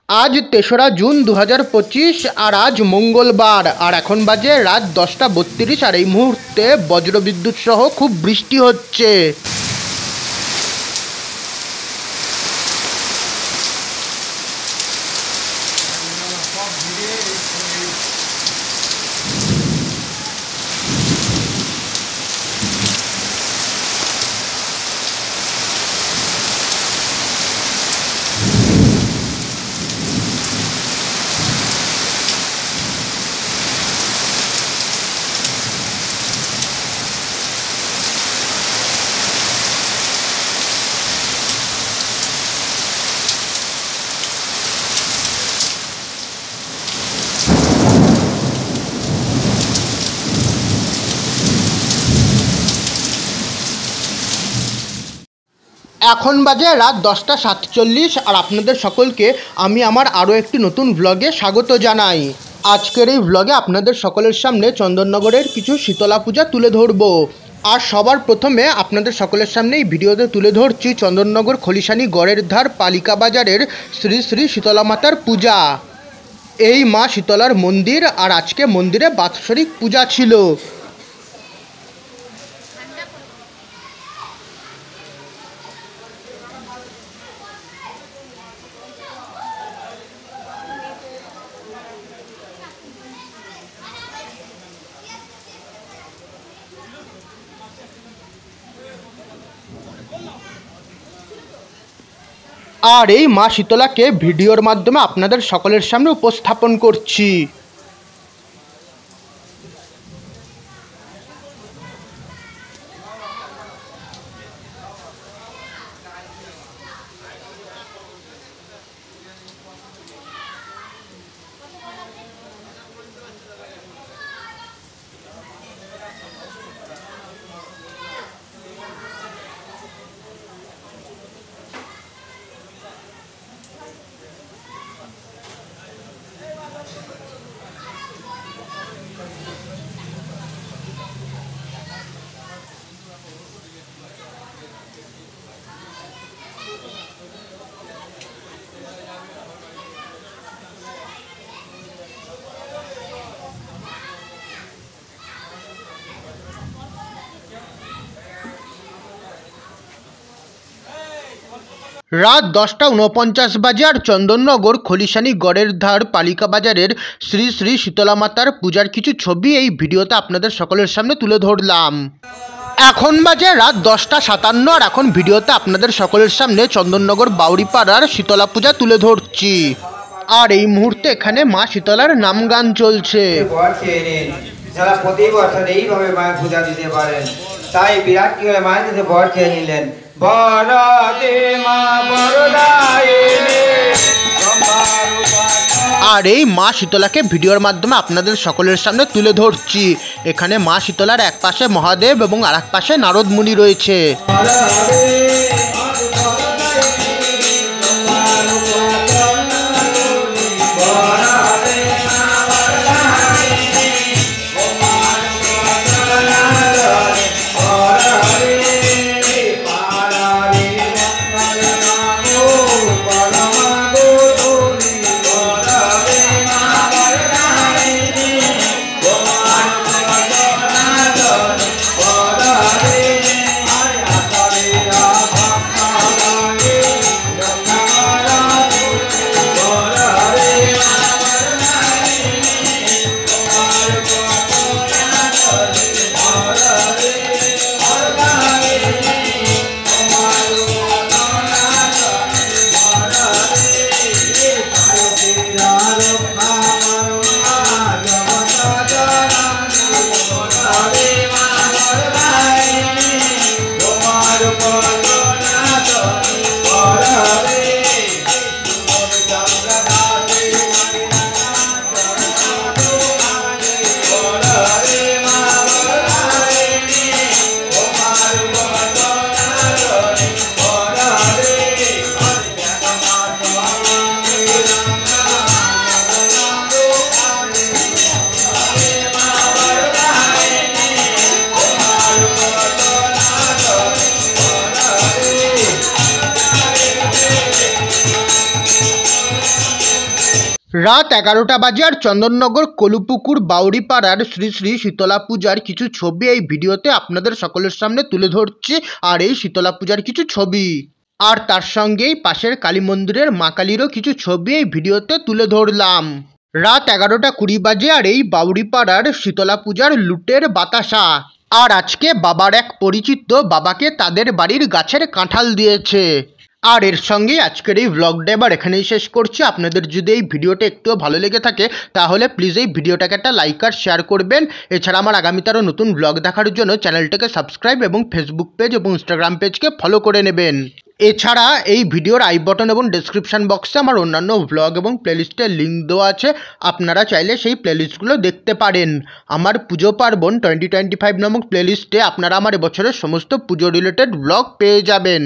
আজ ৩রা জুন ২০২৫ আর আজ মঙ্গলবার, আর এখন বাজে রাত 10টা ৩২, আর এই মুহূর্তে বজ্রবিদ্যুৎ সহ খুব বৃষ্টি হচ্ছে। এখন বাজে রাত 10টা 47, আর আপনাদের সকলকে আমি আমার আরও একটি নতুন ভ্লগে স্বাগত জানাই। আজকের এই ভ্লগে আপনাদের সকলের সামনে চন্দননগরের কিছু শীতলা পূজা তুলে ধরব। আর সবার প্রথমে আপনাদের সকলের সামনে এই ভিডিওতে তুলে ধরছি চন্দননগর খলিশানি গড়ের ধার পালিকা বাজারের শ্রী শ্রী শীতলা মাতার পূজা। এই মা শীতলার মন্দির, আর আজকে মন্দিরে বাৎসরিক পূজা ছিল। আর এই মা শীতলাকে ভিডিওর মাধ্যমে আপনাদের সকলের সামনে উপস্থাপন করছি। রাত 10টা 49 বাজে, আর চন্দননগর খলিশানি গড়ের ধার পালিকা বাজারের শ্রী শ্রী শীতলা মাতার পূজার কিছু ছবি এই ভিডিওতে আপনাদের সকলের সামনে তুলে ধরলাম। এখন বাজে রাত 10টা 57, আর এখন ভিডিওতে আপনাদের সকলের সামনে চন্দননগর বাউরিপাড়ার শীতলা পূজা তুলে ধরছি। আর এই মুহূর্তে এখানে মা শীতলার নাম গান চলছে। যারা প্রতি বছর এইভাবে মায়ের পূজা দিতে পারেন, তাই বিরাট কি মায়ের কাছে বর খেয়ে নিলেন। আর এই মা শীতলাকে ভিডিওর মাধ্যমে আপনাদের সকলের সামনে তুলে ধরছি। এখানে মা শীতলার এক পাশে মহাদেব এবং আর এক পাশে নারদ মুনি রয়েছে। রাত 11টা বাজে আর চন্দননগর কলুপুকুর বাউরিপাড়ার শ্রী শ্রী শীতলা পূজার কিছু ছবি এই ভিডিওতে আপনাদের সকলের সামনে তুলে ধরছি। আর এই শীতলা পূজার কিছু ছবি আর তার সঙ্গেই পাশের কালী মন্দিরের মা কালীরও কিছু ছবি এই ভিডিওতে তুলে ধরলাম। রাত 11:20 বাজে আর এই বাউরিপাড়ার শীতলা পূজার লুটের বাতাসা। আর আজকে বাবার এক পরিচিত বাবাকে তাদের বাড়ির গাছের কাঁঠাল দিয়েছে। আর এর সঙ্গে আজকের এই ব্লগটা এবার এখানেই শেষ করছি। আপনাদের যদি এই ভিডিওটা একটুও ভালো লেগে থাকে তাহলে প্লিজ এই ভিডিওটাকে একটা লাইক আর শেয়ার করবেন। এছাড়া আমার আগামীতে আরও নতুন ব্লগ দেখার জন্য চ্যানেলটাকে সাবস্ক্রাইব এবং ফেসবুক পেজ এবং ইনস্টাগ্রাম পেজকে ফলো করে নেবেন। এছাড়া এই ভিডিওর আই বটন এবং ডেসক্রিপশন বক্সে আমার অন্যান্য ব্লগ এবং প্লেলিস্টের লিঙ্ক দেওয়া আছে, আপনারা চাইলে সেই প্লেলিস্টগুলো দেখতে পারেন। আমার পুজো পার্বণ 2025 নামক প্লেলিস্টে আপনারা আমার এবছরের সমস্ত পুজো রিলেটেড ব্লগ পেয়ে যাবেন।